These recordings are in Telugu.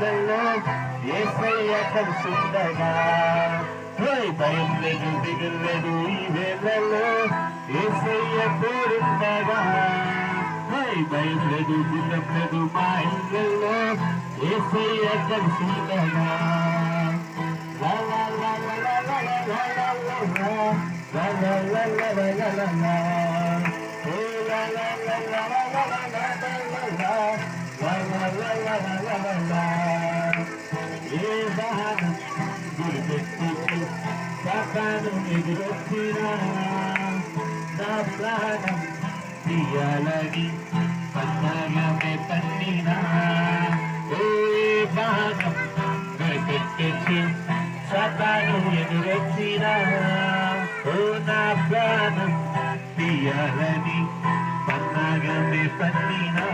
ఇళ్ళల్లో యేసయ్య కలిసుండగా భయం లేదు దిగులు లేదు ఈ వేళల్లో యేసయ్య తోడుండగా భయం లేదు దిగం లేదు మా ఇళ్ళల్లో యేసయ్య కలిసుండగా la la la la la la la la la la la la la la la la la la oh la la la la la la la la la la la la la la la la la ఏ వాహనం గురిపెట్టి సాతాను ఎదురొచ్చినా నా ప్రాణం తీయాలని పన్నగమే పన్నినా ఏ వాహనం గురిపెట్టి సాతాను ఎదురొచ్చినా ఓ నా ప్రాణం తీయాలని పన్నగమే పన్నినా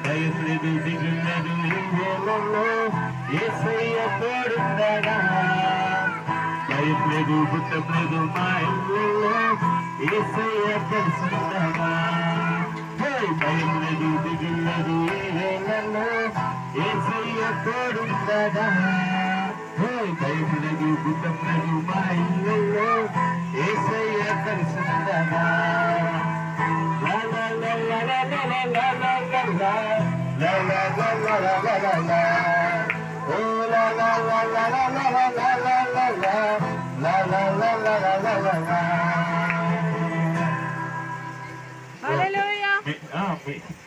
భయం లేదు దిగులు లేదు ఈ వేళల్లో యేసయ్య తోడుండగా భయం లేదు భూతం లేదు మా ఇళ్ళల్లో యేసయ్య కలిసుండగా భయం లేదు దిగులు లేదు ఈ వేళల్లో యేసయ్య తోడుండగా భయం లేదు భూతం లేదు మా ఇళ్ళల్లో యేసయ్య కలిసుండగా la la la la la la la la la la la la la la la la la la oh la la la la la la la la la la la la la la la la la la Hallelujah.